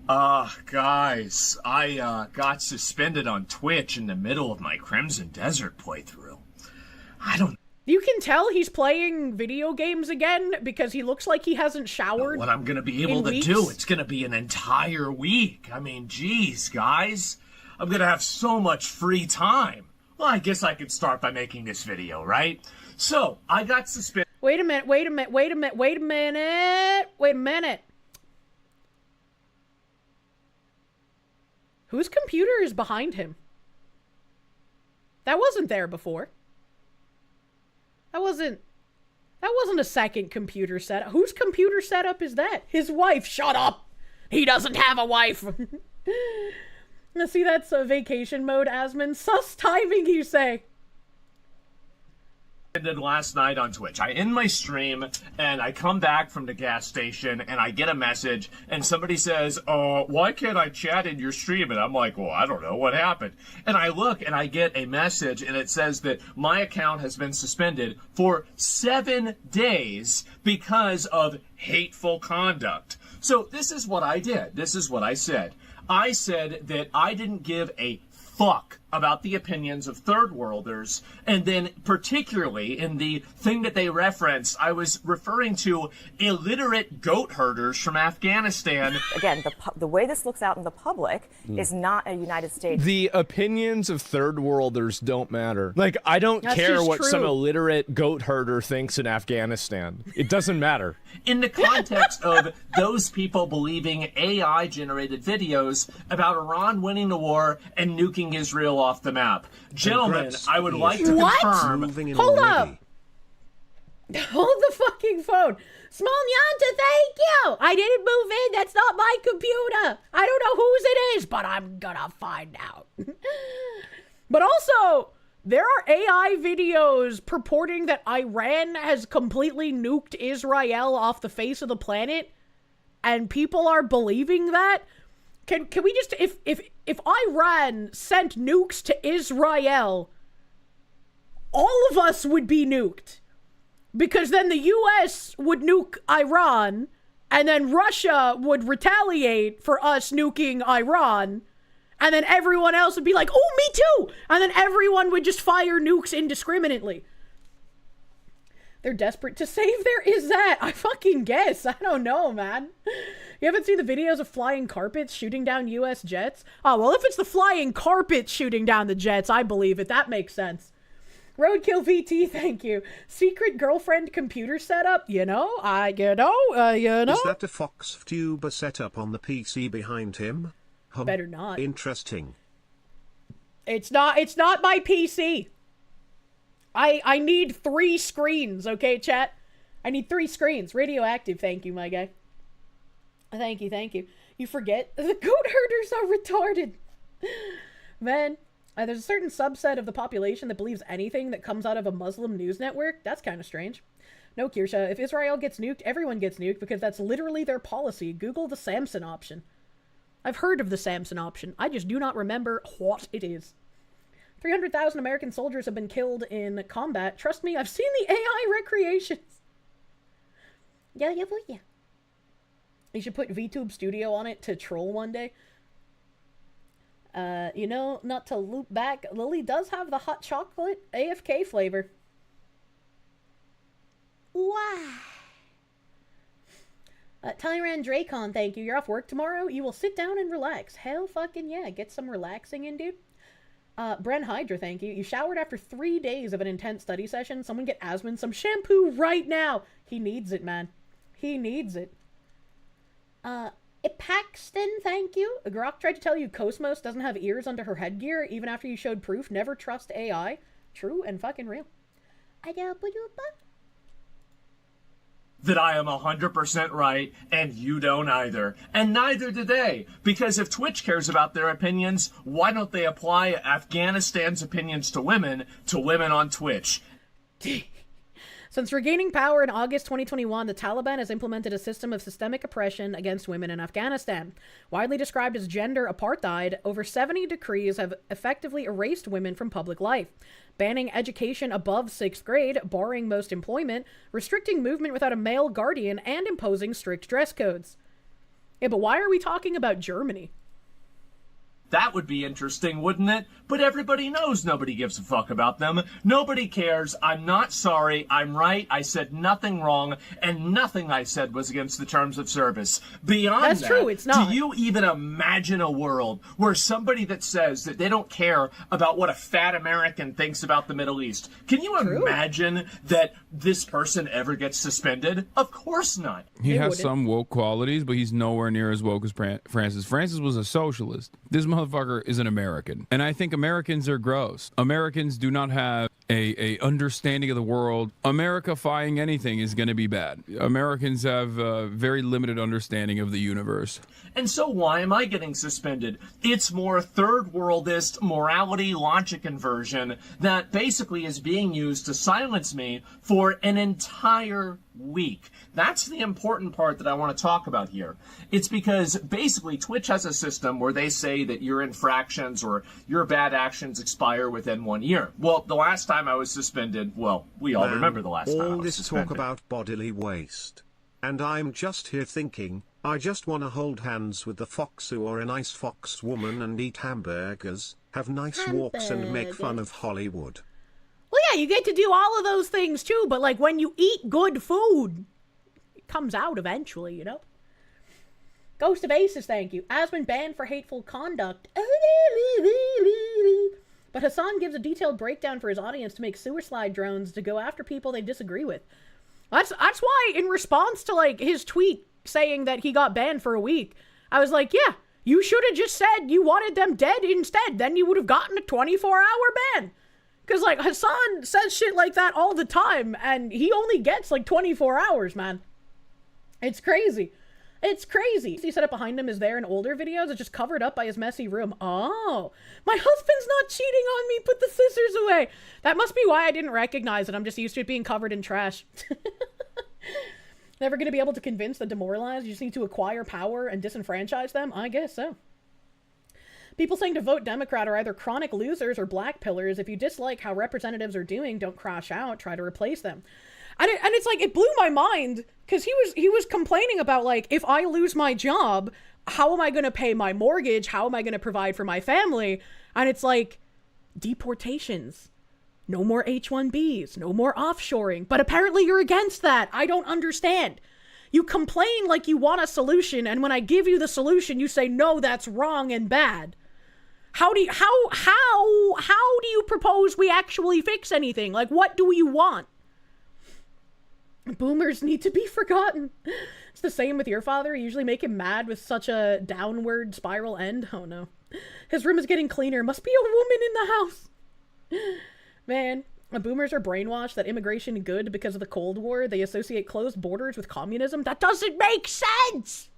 Guys, I got suspended on Twitch in the middle of my Crimson Desert playthrough. I don't You can tell he's playing video games again because he looks like he hasn't showered. know what I'm gonna be able to do. It's gonna be an entire week. I mean, geez, guys. I'm gonna have so much free time. Well, I guess I could start by making this video, right? So, I got suspended. Wait a minute. Whose computer is behind him? That wasn't there before. That wasn't a second computer setup. Whose computer setup is that? His wife. Shut up. He doesn't have a wife. Now see, that's a vacation mode, Asmon. Sus timing, you say. Did last night on Twitch. I end my stream and I come back from the gas station and I get a message and somebody says, why can't I chat in your stream? And I'm like, well, I don't know what happened. And I look and I get a message and it says that my account has been suspended for 7 days because of hateful conduct. So this is what I did. This is what I said. I said that I didn't give a fuck about the opinions of third worlders, and then particularly in the thing that they referenced, I was referring to illiterate goat herders from Afghanistan. Again, the way this looks out in the public is not a United States. The opinions of third worlders don't matter. Like, I don't care what some illiterate goat herder thinks in Afghanistan. It doesn't matter. In the context of those people believing AI-generated videos about Iran winning the war and nuking Israel off the map. Gentlemen, I would like to confirm... Hold up! Hold the fucking phone. Small Nyanta, thank you! I didn't move in, that's not my computer. I don't know whose it is, but I'm gonna find out. But also, there are AI videos purporting that Iran has completely nuked Israel off the face of the planet, and people are believing that. Can we just, if Iran sent nukes to Israel, all of us would be nuked. Because then the US would nuke Iran, and then Russia would retaliate for us nuking Iran, and then everyone else would be like, oh, me too! And then everyone would just fire nukes indiscriminately. They're desperate to save their is that? I fucking guess. I don't know, man. You haven't seen the videos of flying carpets shooting down US jets? Oh, well, if it's the flying carpets shooting down the jets, I believe it. That makes sense. Roadkill VT, thank you. Secret girlfriend computer setup? You know. Is that a Fox tuber setup on the PC behind him? Better not. Interesting. It's not my PC. I need 3 screens, okay, chat? I need 3 screens. Radioactive, thank you, my guy. Thank you. You forget, the goat herders are retarded. Man, there's a certain subset of the population that believes anything that comes out of a Muslim news network. That's kind of strange. No, Kirsche, if Israel gets nuked, everyone gets nuked because that's literally their policy. Google the Samson option. I've heard of the Samson option. I just do not remember what it is. 300,000 American soldiers have been killed in combat. Trust me, I've seen the AI recreations. Yeah. You should put VTube Studio on it to troll one day. You know, not to loop back, Lily does have the hot chocolate AFK flavor. Wow. Tyran Dracon, thank you. You're off work tomorrow? You will sit down and relax. Hell fucking yeah. Get some relaxing in, dude. Bren Hydra, thank you. You showered after 3 days of an intense study session. Someone get Asmon some shampoo right now. He needs it, man. He needs it. Paxton, thank you. Grok tried to tell you Cosmos doesn't have ears under her headgear, even after you showed proof. Never trust AI. True and fucking real. That I am 100% right, and you don't either. And neither do they. Because if Twitch cares about their opinions, why don't they apply Afghanistan's opinions to women on Twitch? Since regaining power in August 2021, the Taliban has implemented a system of systemic oppression against women in Afghanistan. Widely described as gender apartheid, over 70 decrees have effectively erased women from public life, banning education above 6th grade, barring most employment, restricting movement without a male guardian, and imposing strict dress codes. Yeah, but why are we talking about Germany? That would be interesting, wouldn't it? But everybody knows nobody gives a fuck about them. Nobody cares. I'm not sorry. I'm right. I said nothing wrong, and nothing I said was against the terms of service. Beyond That's that, true, it's not. do you even imagine a world where somebody that says that they don't care about what a fat American thinks about the Middle East, can you imagine that this person ever gets suspended? Of course not. He has some woke qualities, but he's nowhere near as woke as Francis. Francis was a socialist. This motherfucker is an American. And I think Americans are gross. Americans do not have a understanding of the world. America-fying anything is going to be bad. Americans have a very limited understanding of the universe. And so why am I getting suspended? It's more third worldist morality logic inversion that basically is being used to silence me for an entire week. That's the important part that I want to talk about here. It's because basically Twitch has a system where they say that your infractions or your bad actions expire within 1 year. Well, the last time I was suspended, well, we all remember the last time I all was this suspended. talk about bodily waste. And I'm just here thinking, I just want to hold hands with the fox who are a nice fox woman and eat hamburgers, have nice walks and make fun of Hollywood. Well, yeah, you get to do all of those things too, but like when you eat good food, it comes out eventually, you know? Ghost of Aces, thank you. Asmon banned for hateful conduct. But Hassan gives a detailed breakdown for his audience to make sewer slide drones to go after people they disagree with. That's why, in response to like his tweet saying that he got banned for a week, I was like, yeah, you should have just said you wanted them dead instead. Then you would have gotten a 24-hour ban. Because, like, Hassan says shit like that all the time, and he only gets, like, 24 hours, man. It's crazy. It's crazy. He set up behind him is there in older videos. It's just covered up by his messy room. Oh, my husband's not cheating on me. Put the scissors away. That must be why I didn't recognize it. I'm just used to it being covered in trash. Never going to be able to convince the demoralized. You just need to acquire power and disenfranchise them? I guess so. People saying to vote Democrat are either chronic losers or black pillars. If you dislike how representatives are doing, don't crash out. Try to replace them. And it's like, it blew my mind because he was complaining about, like, if I lose my job, how am I going to pay my mortgage? How am I going to provide for my family? And it's like, deportations. No more H-1Bs. No more offshoring. But apparently you're against that. I don't understand. You complain like you want a solution, and when I give you the solution, you say, no, that's wrong and bad. How do you propose we actually fix anything? Like, what do you want? Boomers need to be forgotten. It's the same with your father. You usually make him mad with such a downward spiral end. Oh no. His room is getting cleaner. Must be a woman in the house. Man, boomers are brainwashed that immigration is good because of the Cold War. They associate closed borders with communism. That doesn't make sense!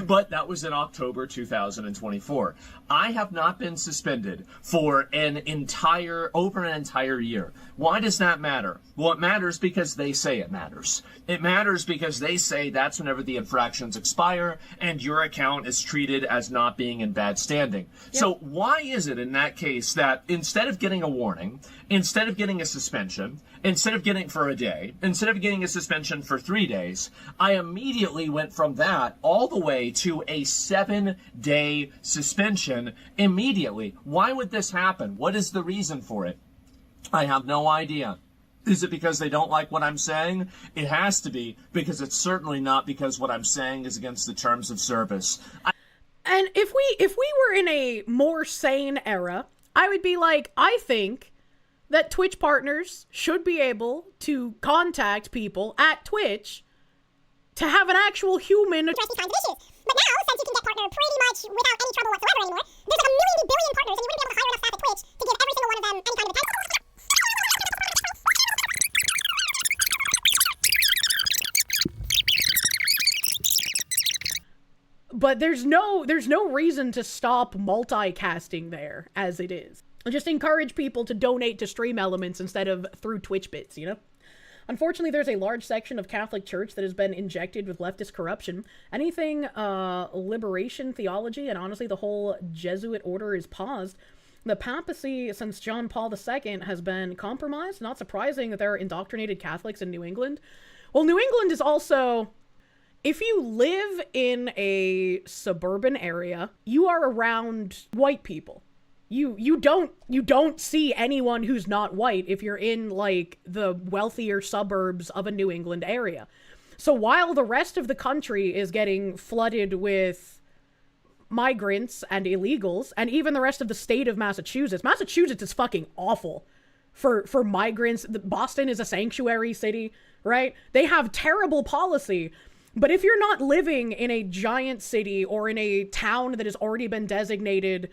But that was in October 2024. I have not been suspended for over an entire year. Why does that matter? Well, it matters because they say it matters. It matters because they say that's whenever the infractions expire and your account is treated as not being in bad standing. Yep. So why is it in that case that instead of getting a warning, instead of getting a suspension, instead of getting for a day, instead of getting a suspension for 3 days, I immediately went from that all the way to a 7-day suspension immediately? Why would this happen? What is the reason for it? I have no idea. Is it because they don't like what I'm saying? It has to be, because it's certainly not because what I'm saying is against the terms of service. And if we were in a more sane era, I would be like, I think that Twitch partners should be able to contact people at Twitch to have an actual human address these kinds of issues. But now, since you can get partnered pretty much without any trouble whatsoever anymore, there's like a million billion partners, and you wouldn't be able to hire enough staff at Twitch to give every single one of them any kind of attention. But there's no reason to stop multicasting there as it is. Just encourage people to donate to stream elements instead of through Twitch bits, you know? Unfortunately, there's a large section of Catholic Church that has been injected with leftist corruption. Anything liberation theology, and honestly the whole Jesuit order is paused. The papacy since John Paul II has been compromised. Not surprising that there are indoctrinated Catholics in New England. Well, New England is also If you live in a suburban area, you are around white people. You don't see anyone who's not white if you're in like the wealthier suburbs of a New England area. So while the rest of the country is getting flooded with migrants and illegals, and even the rest of the state of Massachusetts is fucking awful for migrants. Boston is a sanctuary city, right? They have terrible policy. But if you're not living in a giant city or in a town that has already been designated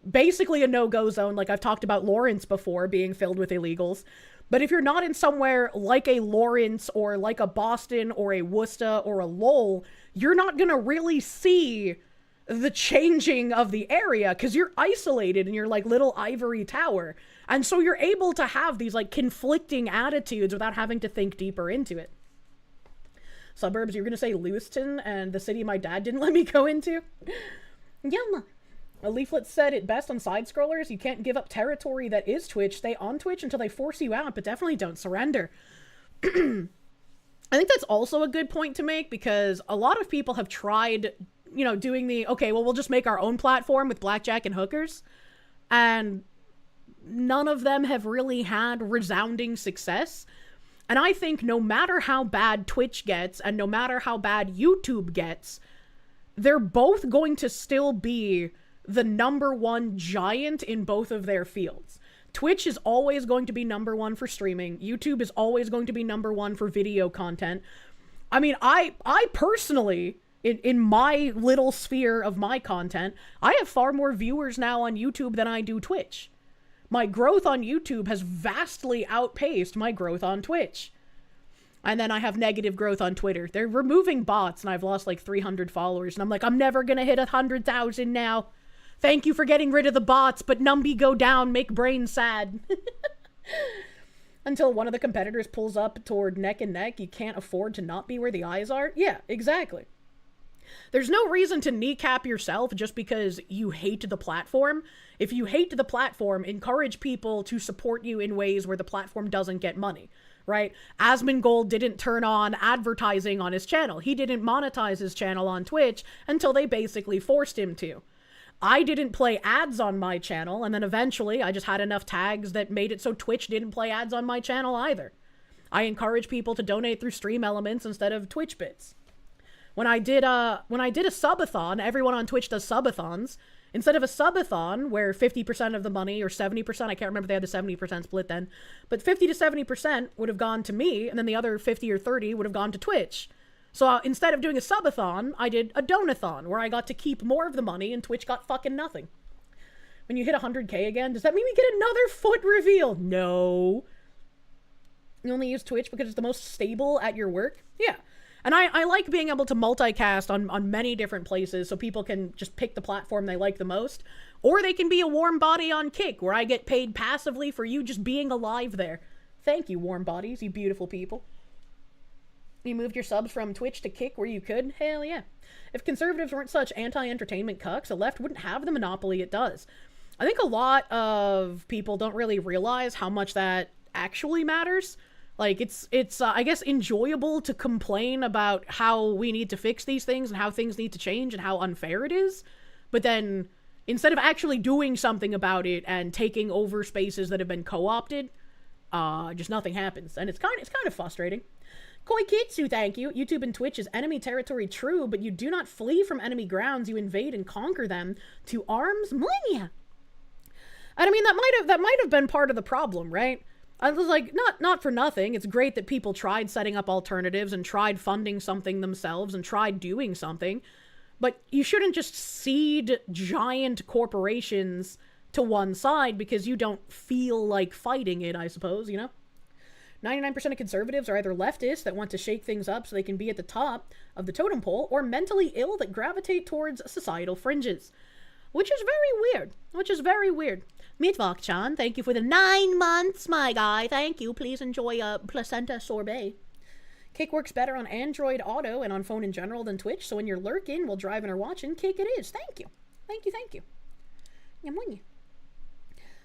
basically a no-go zone, like I've talked about Lawrence before being filled with illegals, but if you're not in somewhere like a Lawrence or like a Boston or a Worcester or a Lowell, you're not gonna really see the changing of the area because you're isolated in your like little ivory tower. And so you're able to have these like conflicting attitudes without having to think deeper into it. Suburbs, you're gonna say Lewiston and the city my dad didn't let me go into? Yum. A leaflet said it best on side scrollers. You can't give up territory that is Twitch. Stay on Twitch until they force you out, but definitely don't surrender. I think that's also a good point to make because a lot of people have tried, doing the, okay, well, we'll just make our own platform with blackjack and hookers. And none of them have really had resounding success. And I think no matter how bad Twitch gets and no matter how bad YouTube gets, they're both going to still be the number one giant in both of their fields. Twitch is always going to be number one for streaming. YouTube is always going to be number one for video content. I mean, I personally, in my little sphere of my content, I have far more viewers now on YouTube than I do Twitch. My growth on YouTube has vastly outpaced my growth on Twitch. And then I have negative growth on Twitter. They're removing bots and I've lost like 300 followers. And I'm like, I'm never going to hit 100,000 now. Thank you for getting rid of the bots, but Numby go down, make brain sad. Until one of the competitors pulls up toward neck and neck, you can't afford to not be where the eyes are. Yeah, exactly. There's no reason to kneecap yourself just because you hate the platform. If you hate the platform, encourage people to support you in ways where the platform doesn't get money, right? Asmongold didn't turn on advertising on his channel. He didn't monetize his channel on Twitch until they basically forced him to. I didn't play ads on my channel, and then eventually I just had enough tags that made it so Twitch didn't play ads on my channel either. I encourage people to donate through Stream Elements instead of Twitch bits. When I did a subathon, everyone on Twitch does subathons. Instead of a subathon where 50% of the money, or 70%, I can't remember if they had the 70% split then, but 50 to 70% would have gone to me, and then the other 50 or 30 would have gone to Twitch. So instead of doing a subathon, I did a donathon, where I got to keep more of the money, and Twitch got fucking nothing. When you hit 100K again, does that mean we get another foot reveal? No. You only use Twitch because it's the most stable at your work? Yeah. And I like being able to multicast on many different places so people can just pick the platform they like the most. Or they can be a warm body on Kick, where I get paid passively for you just being alive there. Thank you, warm bodies, you beautiful people. You moved your subs from Twitch to Kick where you could? Hell yeah. If conservatives weren't such anti-entertainment cucks, the left wouldn't have the monopoly it does. I think a lot of people don't really realize how much that actually matters. Like, it's I guess, enjoyable to complain about how we need to fix these things and how things need to change and how unfair it is. But then, instead of actually doing something about it and taking over spaces that have been co-opted, just nothing happens. And it's kind of frustrating. Koikitsu, thank you. YouTube and Twitch is enemy territory, true, but you do not flee from enemy grounds. You invade and conquer them to arms. Millennia. And I mean, that might have been part of the problem, right? I was like, not for nothing. It's great that people tried setting up alternatives and tried funding something themselves and tried doing something. But you shouldn't just cede giant corporations to one side because you don't feel like fighting it, I suppose, you know? 99% of conservatives are either leftists that want to shake things up so they can be at the top of the totem pole, or mentally ill that gravitate towards societal fringes. Which is very weird. Mitvok-chan, thank you for the 9 months, my guy. Thank you. Please enjoy a placenta sorbet. Kick works better on Android Auto and on phone in general than Twitch, so when you're lurking while driving or watching, Kick it is. Thank you.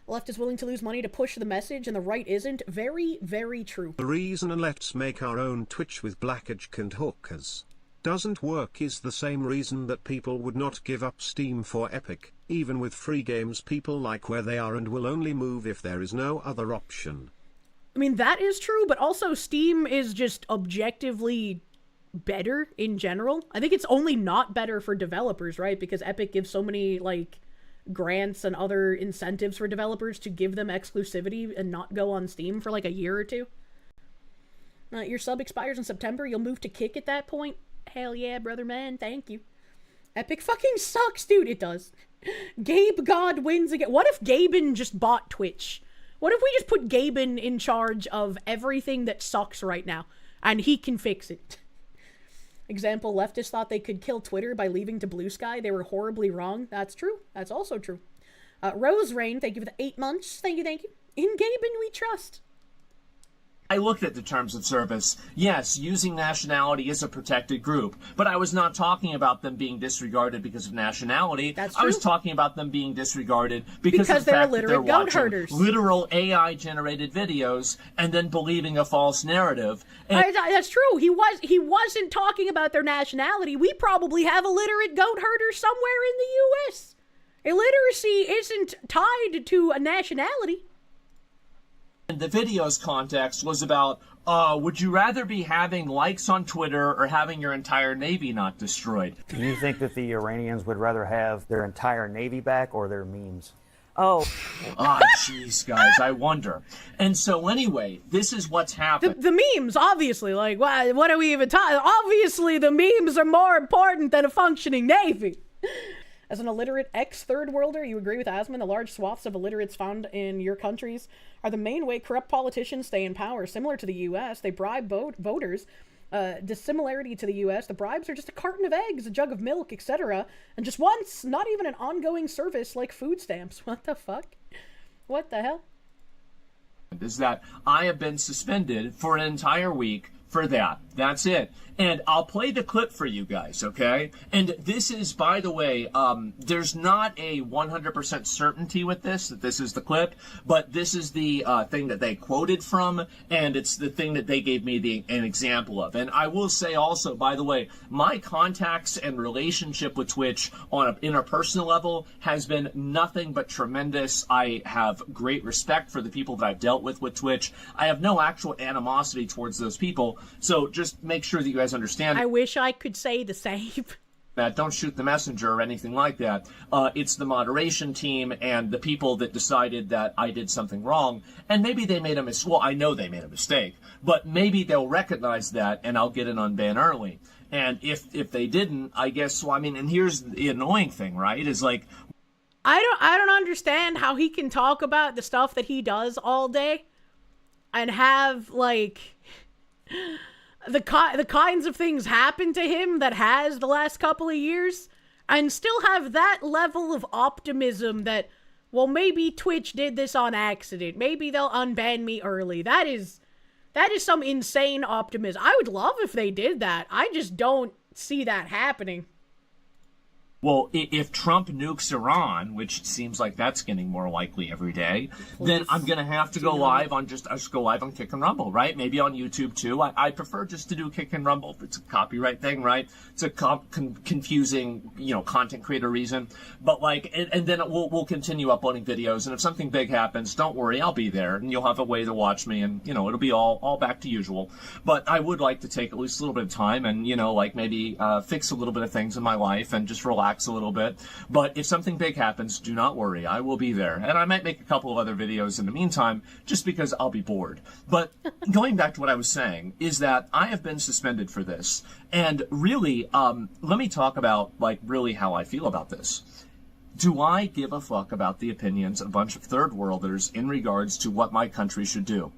The left is willing to lose money to push the message, and the right isn't. Very, very true. The reason, and let's make our own Twitch with blackage and hookers. doesn't work is the same reason that people would not give up Steam for Epic. Even with free games, people like where they are and will only move if there is no other option. I mean, that is true, but also Steam is just objectively better in general. I think it's only not better for developers, right? Because Epic gives so many, like, grants and other incentives for developers to give them exclusivity and not go on Steam for, like, a year or two. Your sub expires in September. You'll move to Kick at that point. Hell yeah, brother man. Thank you. Epic fucking sucks, dude. It does. Gabe God wins again. What if Gaben just bought Twitch? What if we just put Gaben in charge of everything that sucks right now, and he can fix it? Example, leftists thought they could kill Twitter by leaving to Blue Sky. They were horribly wrong. That's true. That's also true. Rose Rain, thank you for the 8 months. Thank you, thank you. In Gaben we trust. I looked at the terms of service. Yes, using nationality is a protected group, but I was not talking about them being disregarded because of nationality. That's true. I was talking about them being disregarded because of the they're fact that they're illiterate goat watching herders. literal AI-generated videos and then believing a false narrative. And That's true. He wasn't talking about their nationality. We probably have illiterate goat herders somewhere in the U.S. Illiteracy isn't tied to a nationality. the video's context was about, would you rather be having likes on Twitter or having your entire Navy not destroyed? Do you think that the Iranians would rather have their entire Navy back or their memes? Oh. Ah, jeez, guys, I wonder. And so anyway, this is what's happened. The memes, obviously, like, what are we even talking? Obviously, the memes are more important than a functioning Navy. As an illiterate ex-third worlder, you agree with Asmon? The large swaths of illiterates found in your countries are the main way corrupt politicians stay in power. Similar to the U.S., they bribe voters. Dissimilarity to the U.S., the bribes are just a carton of eggs, a jug of milk, etc. And just once, not even an ongoing service like food stamps. What the fuck? What the hell? Is that I have been suspended for an entire week for that. That's it. And I'll play the clip for you guys, okay? And this is, by the way, there's not a 100% certainty with this, that this is the clip, but this is the thing that they quoted from, and it's the thing that they gave me an example of. And I will say also, by the way, my contacts and relationship with Twitch on an interpersonal level has been nothing but tremendous. I have great respect for the people that I've dealt with Twitch. I have no actual animosity towards those people, so just make sure that you guys understand. I wish I could say the same. That don't shoot the messenger or anything like that. It's the moderation team and the people that decided that I did something wrong, and maybe they made a mistake. Well, I know they made a mistake, but maybe they'll recognize that and I'll get an unban early. And if they didn't, I guess, well, I mean, and here's the annoying thing, right, is like, I don't understand how he can talk about the stuff that he does all day and have, like, the kinds of things happen to him that has the last couple of years, and still have that level of optimism that, well, maybe Twitch did this on accident. Maybe they'll unban me early. That is some insane optimism. I would love if they did that. I just don't see that happening. well, if Trump nukes Iran, which seems like that's getting more likely every day, then I'm going to have to go live on Kick and Rumble, right? Maybe on YouTube too. I prefer just to do Kick and Rumble. It's a copyright thing, right? It's a confusing, content creator reason. But and then we'll continue uploading videos. And if something big happens, don't worry, I'll be there and you'll have a way to watch me and, it'll be all back to usual. But I would like to take at least a little bit of time and, maybe fix a little bit of things in my life and just relax a little bit. But if something big happens, do not worry, I will be there. And I might make a couple of other videos in the meantime, just because I'll be bored. But going back to what I was saying, is that I have been suspended for this. And really, let me talk about, really how I feel about this. Do I give a fuck about the opinions of a bunch of third worlders in regards to what my country should do?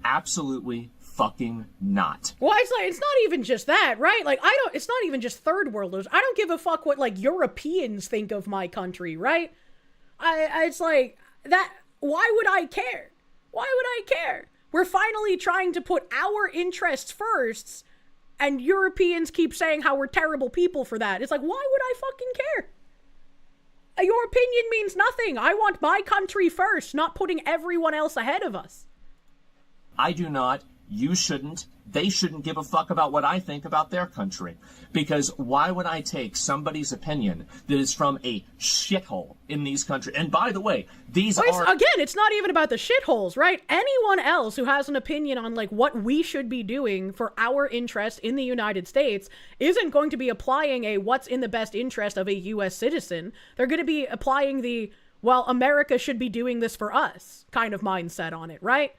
Absolutely fucking not. Well, it's not even just that, right? It's not even just third worlders. I don't give a fuck what Europeans think of my country, right? It's like that. Why would I care? Why would I care? We're finally trying to put our interests first, and Europeans keep saying how we're terrible people for that. It's like, why would I fucking care? Your opinion means nothing. I want my country first, not putting everyone else ahead of us. I do not. You shouldn't. they shouldn't give a fuck about what I think about their country. Because why would I take somebody's opinion that is from a shithole in these countries? And by the way, these are... Again, it's not even about the shitholes, right? Anyone else who has an opinion on, like, what we should be doing for our interest in the United States isn't going to be applying a what's in the best interest of a U.S. citizen. They're going to be applying the, well, America should be doing this for us kind of mindset on it, right?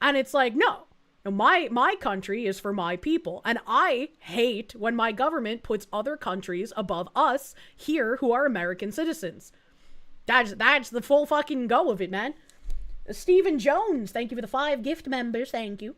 And it's like, no. My country is for my people, and I hate when my government puts other countries above us here who are American citizens. That's the full fucking go of it, man. Stephen Jones, thank you for the 5 gift members, thank you.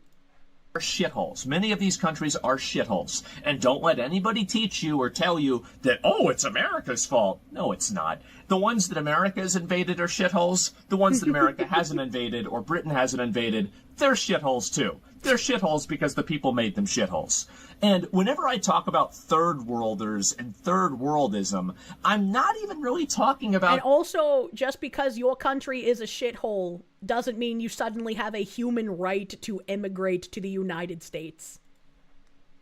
Shitholes. Many of these countries are shitholes. And don't let anybody teach you or tell you that, oh, it's America's fault. No, it's not. The ones that America has invaded are shitholes. The ones that America hasn't invaded or Britain hasn't invaded, they're shitholes too. They're shitholes because the people made them shitholes. And whenever I talk about third worlders and third worldism, I'm not even really talking about... And also, just because your country is a shithole doesn't mean you suddenly have a human right to immigrate to the United States.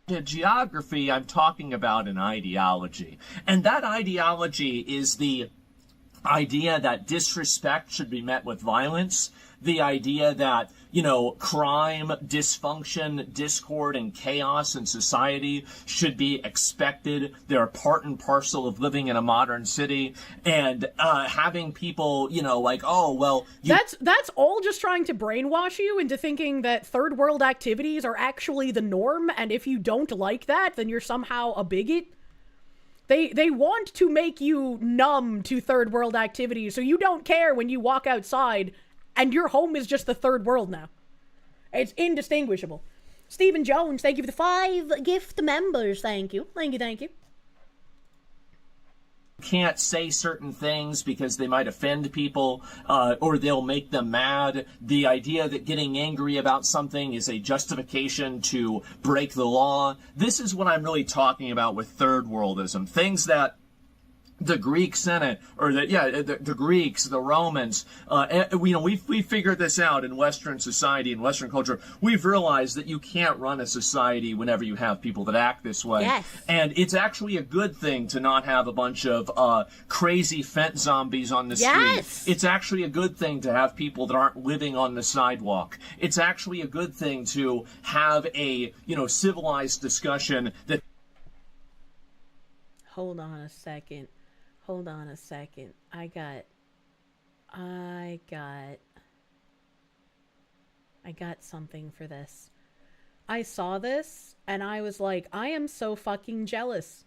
Geography, I'm talking about an ideology. And that ideology is the idea that disrespect should be met with violence, the idea that, you know, crime, dysfunction, discord, and chaos in society should be expected. They're part and parcel of living in a modern city, and having people, you know, like, oh, well... That's all just trying to brainwash you into thinking that third world activities are actually the norm, and if you don't like that, then you're somehow a bigot. They want to make you numb to third world activities, so you don't care when you walk outside and your home is just the third world now. It's indistinguishable. Stephen Jones, thank you for the 5 gift members. Thank you. Thank you, thank you. Can't say certain things because they might offend people or they'll make them mad. The idea that getting angry about something is a justification to break the law. This is what I'm really talking about with third worldism. Things that the Greek Senate, or the Greeks, the Romans, we figured this out in Western society, in Western culture. We've realized that you can't run a society whenever you have people that act this way. Yes. And it's actually a good thing to not have a bunch of crazy fent zombies on the Yes. street. It's actually a good thing to have people that aren't living on the sidewalk. It's actually a good thing to have a, civilized discussion that... Hold on a second. I got something for this. I saw this and I was like, I am so fucking jealous.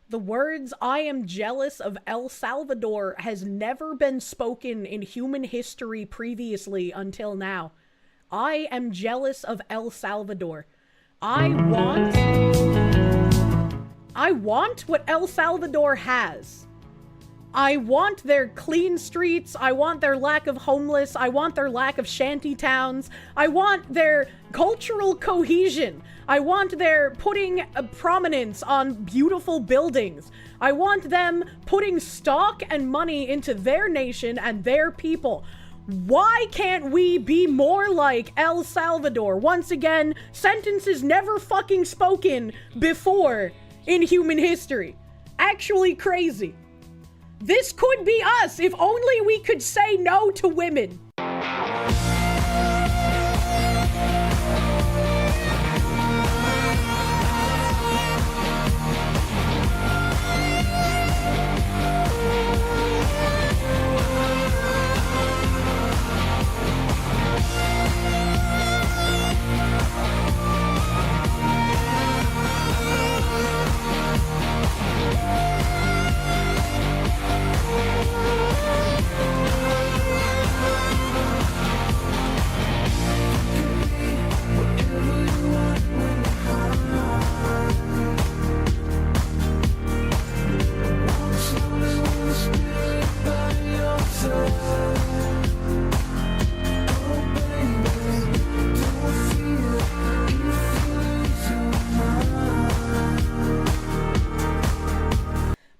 The words "I am jealous of El Salvador" has never been spoken in human history previously until now. I am jealous of El Salvador. I want what El Salvador has. I want their clean streets. I want their lack of homeless. I want their lack of shanty towns. I want their cultural cohesion. I want their putting a prominence on beautiful buildings. I want them putting stock and money into their nation and their people. Why can't we be more like El Salvador? Once again, sentences never fucking spoken before in human history. Actually crazy. This could be us if only we could say no to women.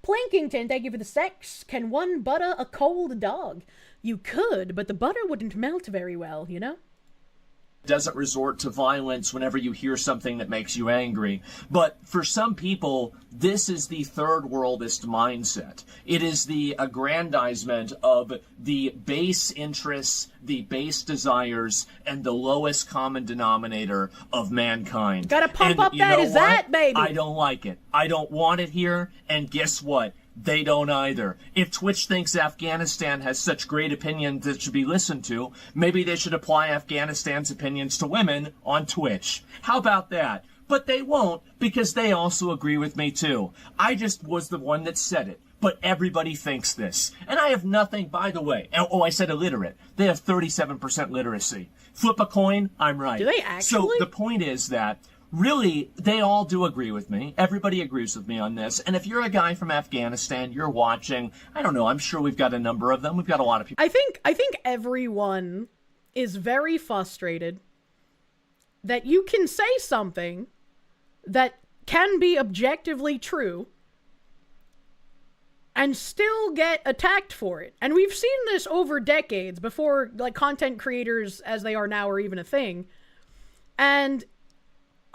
Plinkington, thank you for the sex. Can one butter a cold dog? You could, but the butter wouldn't melt very well, you know? doesn't resort to violence whenever you hear something that makes you angry. But for some people, this is the third worldist mindset. It is the aggrandizement of the base interests, the base desires, and the lowest common denominator of mankind. Gotta pump and up that is that, baby. I don't like it. I don't want it here. And guess what? They don't either. If Twitch thinks Afghanistan has such great opinions that should be listened to, maybe they should apply Afghanistan's opinions to women on Twitch. How about that? But they won't, because they also agree with me too. I just was the one that said it. But everybody thinks this. And I have nothing, by the way. Oh, I said illiterate. They have 37% literacy. Flip a coin, I'm right. Do they actually? So the point is that really, they all do agree with me. Everybody agrees with me on this. And if you're a guy from Afghanistan, you're watching, I don't know, I'm sure we've got a number of them. We've got a lot of people. I think everyone is very frustrated that you can say something that can be objectively true and still get attacked for it. And we've seen this over decades before, like, content creators as they are now are even a thing. And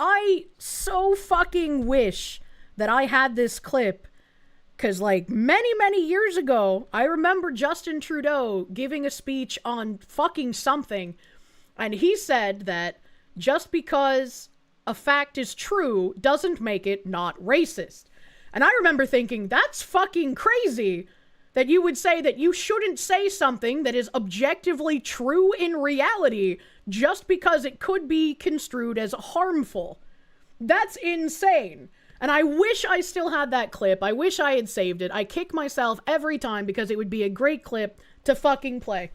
I so fucking wish that I had this clip, because, like, many years ago, I remember Justin Trudeau giving a speech on fucking something, and he said that just because a fact is true doesn't make it not racist. And I remember thinking, that's fucking crazy that you would say that you shouldn't say something that is objectively true in reality just because it could be construed as harmful. That's insane. And I wish I still had that clip. I wish I had saved it. I kick myself every time because it would be a great clip to fucking play.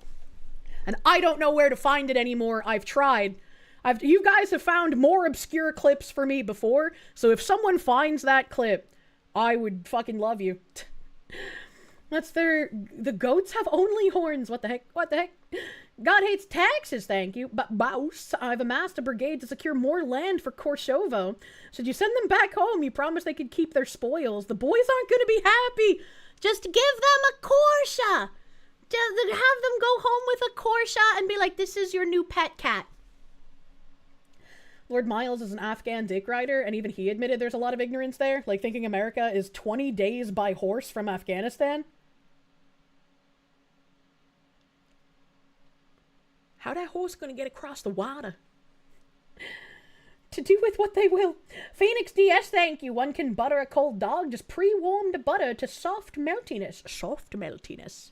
And I don't know where to find it anymore. I've tried. You guys have found more obscure clips for me before, so if someone finds that clip, I would fucking love you. The goats have only horns. What the heck? What the heck? God hates taxes, thank you. But boss, I've amassed a brigade to secure more land for Korshovo. Should you send them back home, you promised they could keep their spoils. The boys aren't going to be happy. Just give them a Kirsche. Just have them go home with a Kirsche and be like, this is your new pet cat. Lord Miles is an Afghan dick rider, and even he admitted there's a lot of ignorance there, like thinking America is 20 days by horse from Afghanistan. How that horse gonna get across the water? To do with what they will. Phoenix DS, thank you. One can butter a cold dog, just pre-warmed butter to soft meltiness. Soft meltiness.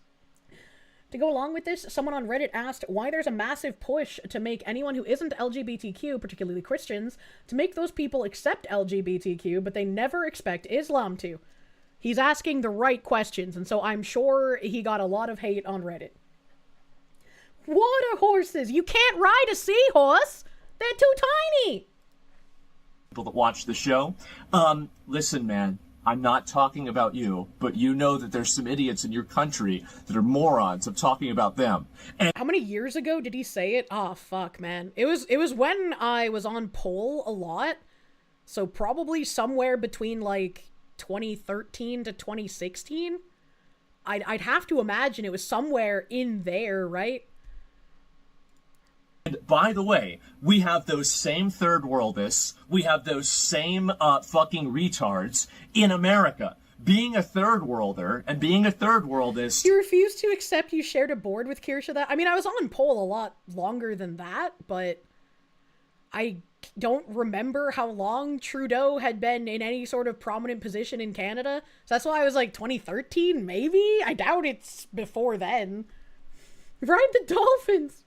To go along with this, someone on Reddit asked why there's a massive push to make anyone who isn't LGBTQ, particularly Christians, to make those people accept LGBTQ, but they never expect Islam to. He's asking the right questions, and so I'm sure he got a lot of hate on Reddit. Water horses! You can't ride a seahorse! They're too tiny! People that watch the show, listen, man. I'm not talking about you, but you know that there's some idiots in your country that are morons of talking about them. And how many years ago did he say it? Oh, fuck, man. It was when I was on poll a lot. So probably somewhere between, like, 2013 to 2016. I'd have to imagine it was somewhere in there, right? And by the way, we have those same third worldists, we have those same fucking retards in America. Being a third worlder and being a third worldist. You refuse to accept you shared a board with Kirsche that? I mean, I was on poll a lot longer than that, but I don't remember how long Trudeau had been in any sort of prominent position in Canada. So that's why I was like 2013, maybe? I doubt it's before then. Ride the dolphins!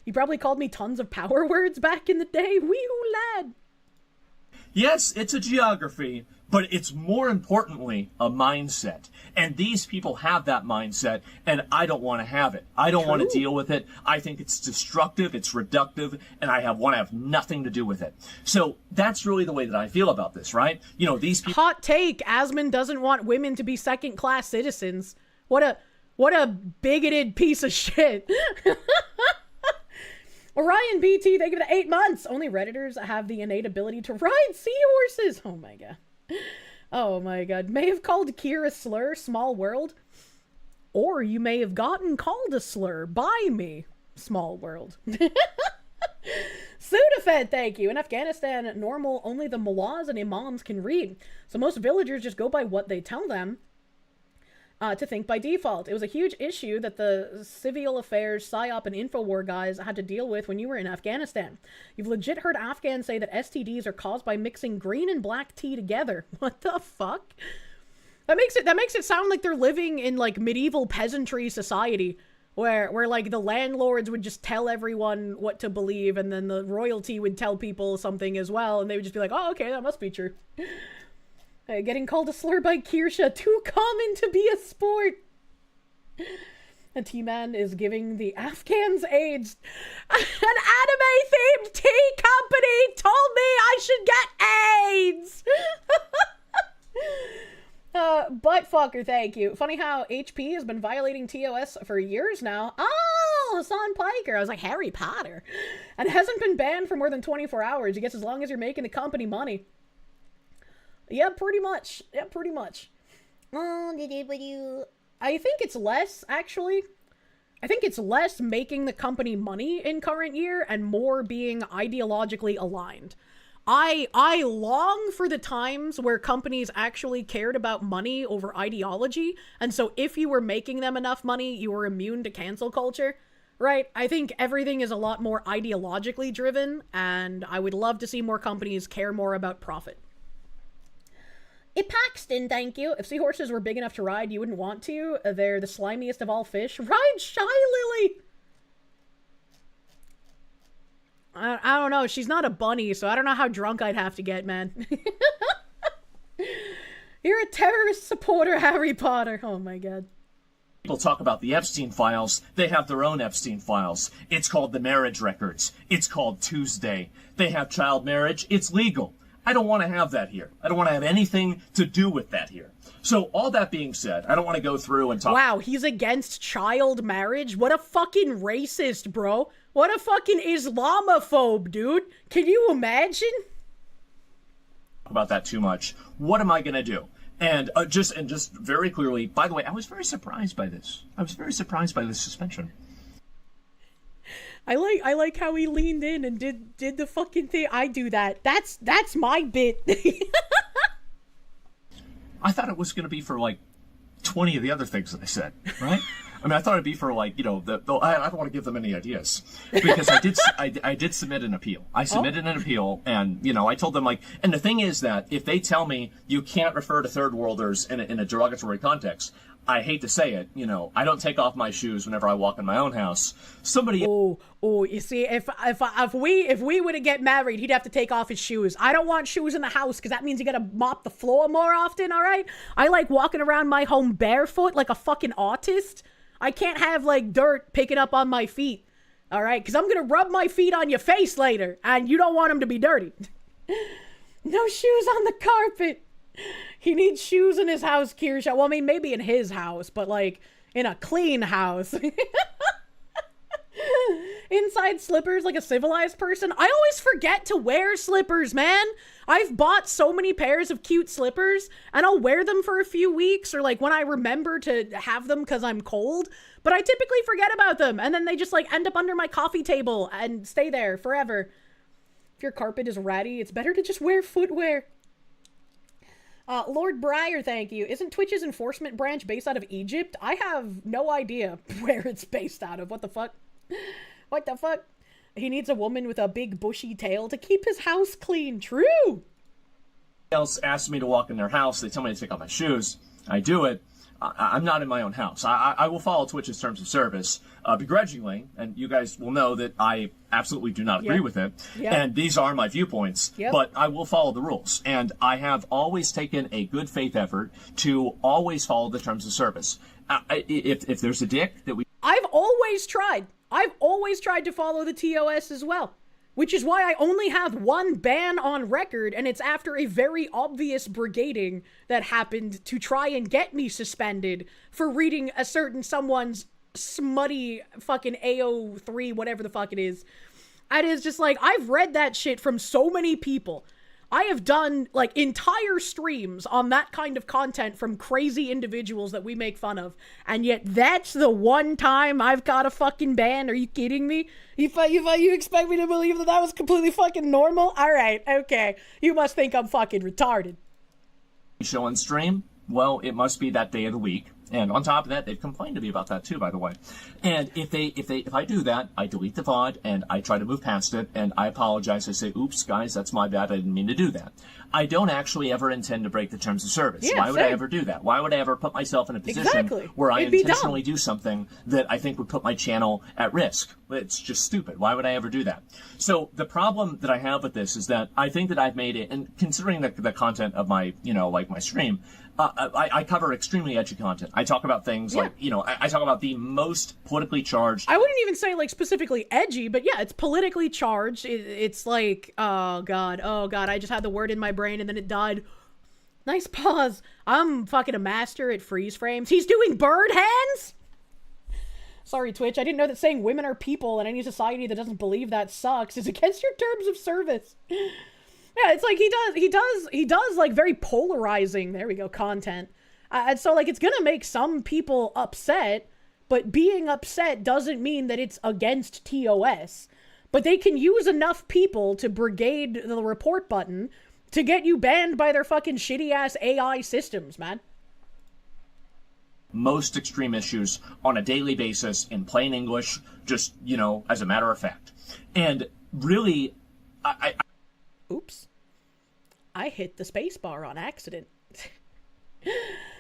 You probably called me tons of power words back in the day. Wee-hoo, lad. Yes, it's a geography, but it's more importantly a mindset. And these people have that mindset, and I don't want to have it. I don't want to deal with it. I think it's destructive, it's reductive, and I want to have nothing to do with it. So that's really the way that I feel about this, right? You know, these people... Hot take, Asmon doesn't want women to be second-class citizens. What a bigoted piece of shit. Orion BT, thank you for the 8 months. Only Redditors have the innate ability to ride seahorses. Oh my god. Oh my god. May have called Kier a slur, small world. Or you may have gotten called a slur by me, small world. Fed, thank you. In Afghanistan, normal, only the mullahs and imams can read. So most villagers just go by what they tell them to think by default. It was a huge issue that the civil affairs, PSYOP, and Infowar guys had to deal with when you were in Afghanistan. You've legit heard Afghans say that STDs are caused by mixing green and black tea together. What the fuck? That makes it sound like they're living in, like, medieval peasantry society. Where like the landlords would just tell everyone what to believe, and then the royalty would tell people something as well, and they would just be like, oh, okay, that must be true. Getting called a slur by Kirsche, too common to be a sport. A T-Man is giving the Afghans AIDS. An anime-themed tea company told me I should get AIDS! Buttfucker, thank you. Funny how HP has been violating TOS for years now. Oh, Hassan Piker. I was like, Harry Potter. And hasn't been banned for more than 24 hours. I guess as long as you're making the company money. Yeah, pretty much. I think it's less, actually. I think it's less making the company money in current year and more being ideologically aligned. I long for the times where companies actually cared about money over ideology, and so if you were making them enough money, you were immune to cancel culture, right? I think everything is a lot more ideologically driven, and I would love to see more companies care more about profit. Paxton, thank you. If seahorses were big enough to ride, you wouldn't want to. They're the slimiest of all fish. Ride Shy Lily! I don't know. She's not a bunny, so I don't know how drunk I'd have to get, man. You're a terrorist supporter, Harry Potter. Oh my god. People talk about the Epstein files. They have their own Epstein files. It's called the marriage records. It's called Tuesday. They have child marriage. It's legal. I don't want to have that here. I don't want to have anything to do with that here. So all that being said, I don't want to go through and talk. Wow, he's against child marriage? What a fucking racist, bro. What a fucking Islamophobe, dude. Can you imagine? About that too much. What am I going to do? And just very clearly, by the way, I was very surprised by this. I was very surprised by this suspension. I like how he leaned in and did the fucking thing. I do that. That's my bit. I thought it was going to be for like 20 of the other things that I said, right? I mean, I thought it'd be for like, you know, I don't want to give them any ideas because I did submit an appeal. I submitted an appeal, and you know, I told them like, and the thing is that if they tell me you can't refer to third worlders in a derogatory context, I hate to say it, you know, I don't take off my shoes whenever I walk in my own house. Somebody. Oh, you see, if we were to get married, he'd have to take off his shoes. I don't want shoes in the house because that means you gotta mop the floor more often. All right, I like walking around my home barefoot like a fucking autist. I can't have like dirt picking up on my feet. All right, because I'm gonna rub my feet on your face later, and you don't want them to be dirty. No shoes on the carpet. He needs shoes in his house, Kirsche. Well, I mean, maybe in his house, but like in a clean house. Inside slippers like a civilized person. I always forget to wear slippers, man. I've bought so many pairs of cute slippers, and I'll wear them for a few weeks, or like when I remember to have them because I'm cold, but I typically forget about them, and then they just like end up under my coffee table and stay there forever. If your carpet is ratty, it's better to just wear footwear. Lord Breyer, thank you. Isn't Twitch's enforcement branch based out of Egypt? I have no idea where it's based out of. What the fuck? What the fuck? He needs a woman with a big bushy tail to keep his house clean. True. Else asks me to walk in their house. They tell me to take off my shoes. I do it. I'm not in my own house. I will follow Twitch's terms of service begrudgingly, and you guys will know that I absolutely do not agree with it. And these are my viewpoints, but I will follow the rules. And I have always taken a good faith effort to always follow the terms of service. If there's a dick that we... I've always tried to follow the TOS as well. Which is why I only have one ban on record, and it's after a very obvious brigading that happened to try and get me suspended for reading a certain someone's smutty fucking AO3, whatever the fuck it is. And it's just like, I've read that shit from so many people. I have done like entire streams on that kind of content from crazy individuals that we make fun of, and yet that's the one time I've got a fucking ban. Are you kidding me? You expect me to believe that was completely fucking normal? All right, okay. You must think I'm fucking retarded. Show on stream? Well, it must be that day of the week. And on top of that, they've complained to me about that too, by the way. And if I do that, I delete the VOD and I try to move past it and I apologize. I say, oops, guys, that's my bad. I didn't mean to do that. I don't actually ever intend to break the terms of service. Yeah, Why would I ever do that? Why would I ever put myself in a position where I intentionally do something that I think would put my channel at risk? It's just stupid. Why would I ever do that? So the problem that I have with this is that I think that I've made it, and considering the content of my, like my stream, I cover extremely edgy content. I talk about things like, I talk about the most politically charged. I wouldn't even say like specifically edgy, but yeah, it's politically charged. It's like, oh God, I just had the word in my brain and then it died. Nice pause. I'm fucking a master at freeze frames. He's doing bird hands? Sorry, Twitch. I didn't know that saying women are people in any society that doesn't believe that sucks is against your terms of service. Yeah, it's like he does like very polarizing, there we go, content. And so like it's gonna make some people upset, but being upset doesn't mean that it's against TOS. But they can use enough people to brigade the report button to get you banned by their fucking shitty ass AI systems, man. Most extreme issues on a daily basis in plain English, just, as a matter of fact. And really, Oops. I hit the space bar on accident.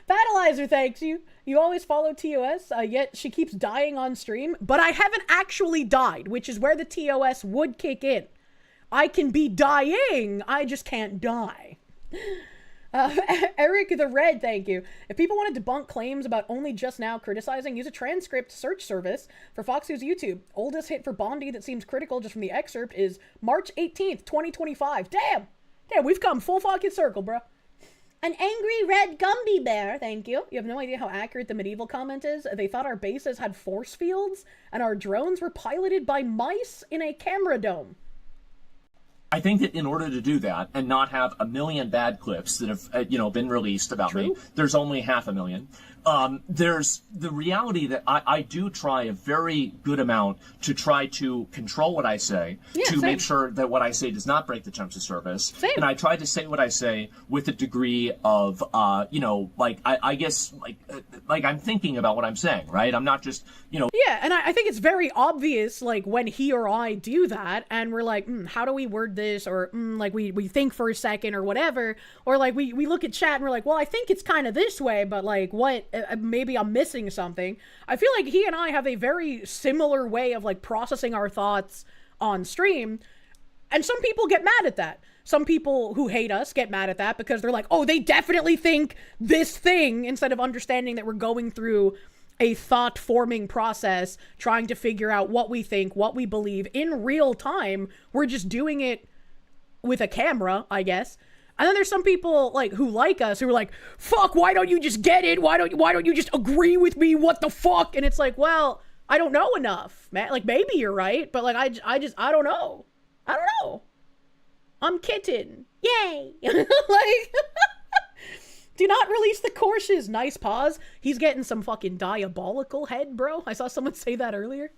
Battleizer thanks you. You always follow TOS, yet she keeps dying on stream, but I haven't actually died, which is where the TOS would kick in. I can be dying, I just can't die. Eric the Red, thank you. If people want to debunk claims about only just now criticizing, use a transcript search service for Fox News YouTube. Oldest hit for Bondi that seems critical just from the excerpt is March 18th, 2025. Damn, we've come full fucking circle, bro. An angry red Gumby bear, thank you. You have no idea how accurate the medieval comment is. They thought our bases had force fields, and our drones were piloted by mice in a camera dome. I think that in order to do that and not have a million bad clips that have, been released about me, there's only 500,000. There's the reality that I do try a very good amount to try to control what I say, make sure that what I say does not break the terms of service. And I try to say what I say with a degree of, I guess, I'm thinking about what I'm saying, right? I'm not just, Yeah, and I think it's very obvious, like, when he or I do that, and we're like, how do we word this? Or, like, we think for a second or whatever. Or, like, we look at chat and we're like, well, I think it's kind of this way, but, like, what? Maybe I'm missing something. I feel like he and I have a very similar way of like processing our thoughts on stream, and some people get mad at that. Some people who hate us get mad at that because they're like, oh, they definitely think this thing, instead of understanding that we're going through a thought forming process, trying to figure out what we think, what we believe in real time. We're just doing it with a camera, I guess. And then there's some people like who like us who are like, fuck, why don't you just get it? Why don't you just agree with me? What the fuck? And it's like, well, I don't know enough, man. Like, maybe you're right, but like I don't know. I don't know. I'm kitten. Yay. Like, do not release the Kirsches. Nice pause. He's getting some fucking diabolical head, bro. I saw someone say that earlier.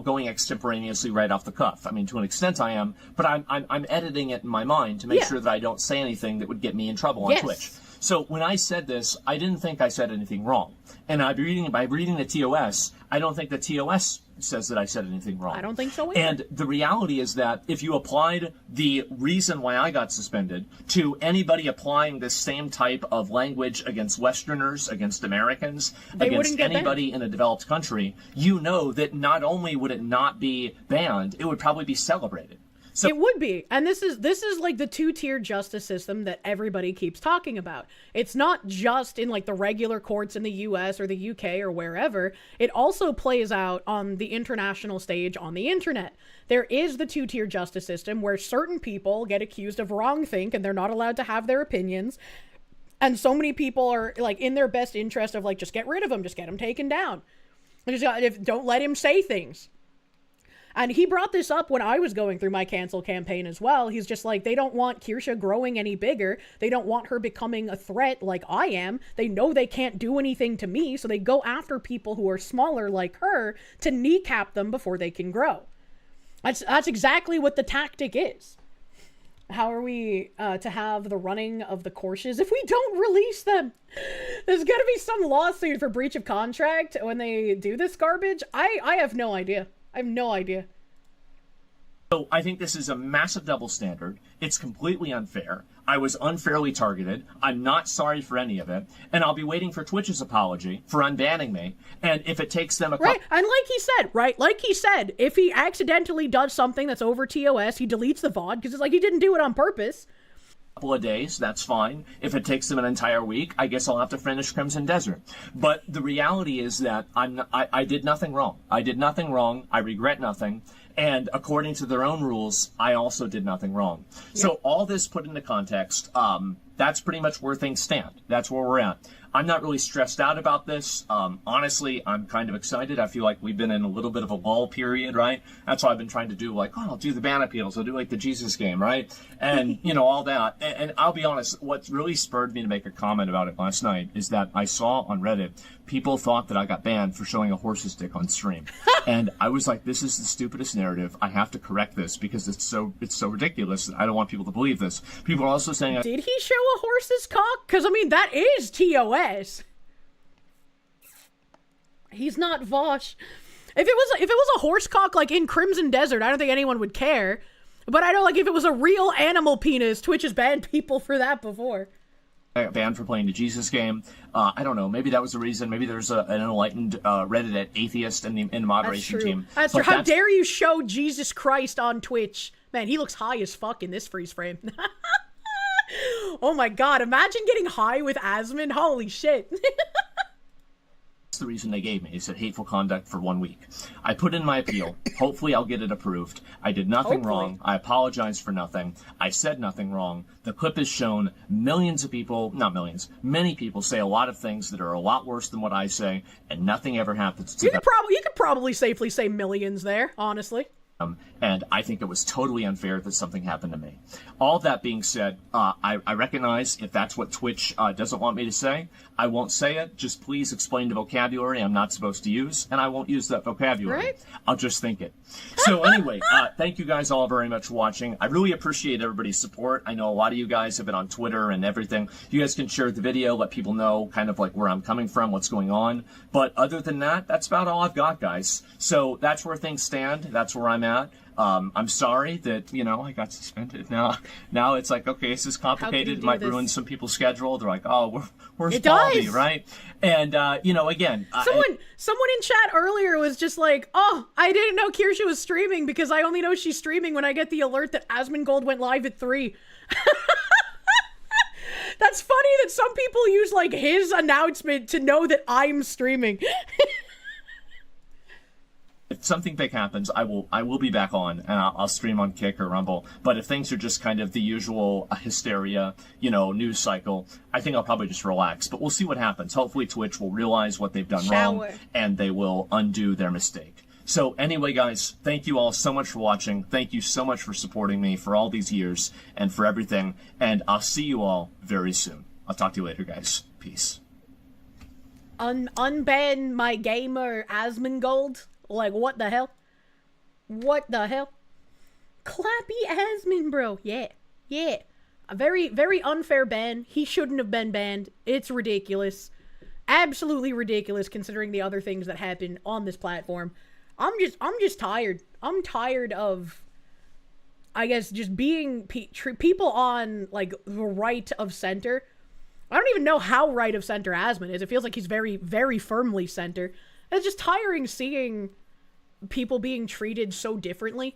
Going extemporaneously right off the cuff. I mean, to an extent I am, but I'm editing it in my mind to make sure that I don't say anything that would get me in trouble on Twitch. So when I said this, I didn't think I said anything wrong. And by reading the TOS, I don't think the TOS says that I said anything wrong. I don't think so either. And the reality is that if you applied the reason why I got suspended to anybody applying this same type of language against Westerners, against Americans, against anybody in a developed country, you know that not only would it not be banned, it would probably be celebrated. So it would be. And this is like the two-tier justice system that everybody keeps talking about. It's not just in like the regular courts in the US or the UK or wherever. It also plays out on the international stage on the internet. There is the two-tier justice system where certain people get accused of wrongthink and they're not allowed to have their opinions. And so many people are like in their best interest of like, just get rid of him, just get him taken down. Don't let him say things. And he brought this up when I was going through my cancel campaign as well. He's just like, they don't want Kirsche growing any bigger. They don't want her becoming a threat like I am. They know they can't do anything to me, so they go after people who are smaller like her to kneecap them before they can grow. That's exactly what the tactic is. How are we to have the running of the Kirsches if we don't release them? There's gonna be some lawsuit for breach of contract when they do this garbage. I have no idea. I have no idea. So I think this is a massive double standard. It's completely unfair. I was unfairly targeted. I'm not sorry for any of it. And I'll be waiting for Twitch's apology for unbanning me. And if it takes them a couple... Right, and like he said, if he accidentally does something that's over TOS, he deletes the VOD, because it's like he didn't do it on purpose. Couple of days, that's fine. If it takes them an entire week, I guess I'll have to finish Crimson Desert. But the reality is that I did nothing wrong. I did nothing wrong. I regret nothing. And according to their own rules, I also did nothing wrong. Yep. So all this put into context, that's pretty much where things stand. That's where we're at. I'm not really stressed out about this. Honestly, I'm kind of excited. I feel like we've been in a little bit of a lull period, right? That's why I've been trying to do, like, I'll do the ban appeals. I'll do, like, the Jesus game, right? And, you know, all that. And I'll be honest, what really spurred me to make a comment about it last night is that I saw on Reddit, people thought that I got banned for showing a horse's dick on stream. And I was like, this is the stupidest narrative. I have to correct this because it's so ridiculous. I don't want people to believe this. People are also saying... Did he show a horse's cock? Because, I mean, that is TOS. He's not Vosh. If it was a horse cock, like, in Crimson Desert, I don't think anyone would care. But I know, like, if it was a real animal penis, Twitch has banned people for that before. I got banned for playing the Jesus game. I don't know. Maybe that was the reason. Maybe there's an enlightened Reddit atheist in the moderation team. That's true. How dare you show Jesus Christ on Twitch? Man, he looks high as fuck in this freeze frame. Oh my god, imagine getting high with Asmon. Holy shit. That's the reason they gave me. They said hateful conduct for 1 week. I put in my appeal. Hopefully I'll get it approved. I did nothing wrong. I apologize for nothing. I said nothing wrong. The clip has shown millions of people, not millions, many people say a lot of things that are a lot worse than what I say, and nothing ever happens to them. You could probably safely say millions there, honestly. And I think it was totally unfair that something happened to me. All that being said, I recognize if that's what Twitch doesn't want me to say, I won't say it. Just please explain the vocabulary I'm not supposed to use, and I won't use that vocabulary. Right? I'll just think it. So anyway, thank you guys all very much for watching. I really appreciate everybody's support. I know a lot of you guys have been on Twitter and everything. You guys can share the video, let people know kind of like where I'm coming from, what's going on. But other than that, that's about all I've got, guys. So that's where things stand. That's where I'm at. I'm sorry that, you know, I got suspended. Now it's like, okay, this is complicated. It might ruin some people's schedule. They're like, oh, where's Bobby, right? And, you know, again... Someone in chat earlier was just like, oh, I didn't know Kirsche was streaming because I only know she's streaming when I get the alert that Asmongold went live at 3. That's funny that some people use, like, his announcement to know that I'm streaming. If something big happens, I will be back on, and I'll stream on Kick or Rumble. But if things are just kind of the usual hysteria, you know, news cycle, I think I'll probably just relax. But we'll see what happens. Hopefully Twitch will realize what they've done wrong, and they will undo their mistake. So anyway, guys, thank you all so much for watching. Thank you so much for supporting me for all these years and for everything. And I'll see you all very soon. I'll talk to you later, guys. Peace. Unban my gamer Asmongold? Like, what the hell? What the hell? Clappy Asmon, bro. Yeah. A very, very unfair ban. He shouldn't have been banned. It's ridiculous. Absolutely ridiculous considering the other things that happen on this platform. I'm just tired. I'm tired of, I guess, just being people on, like, the right of center. I don't even know how right of center Asmon is. It feels like he's very, very firmly center. It's just tiring seeing people being treated so differently.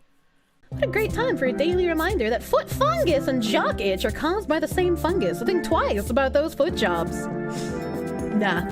What a great time for a daily reminder that foot fungus and jock itch are caused by the same fungus, so think twice about those foot jobs. Nah.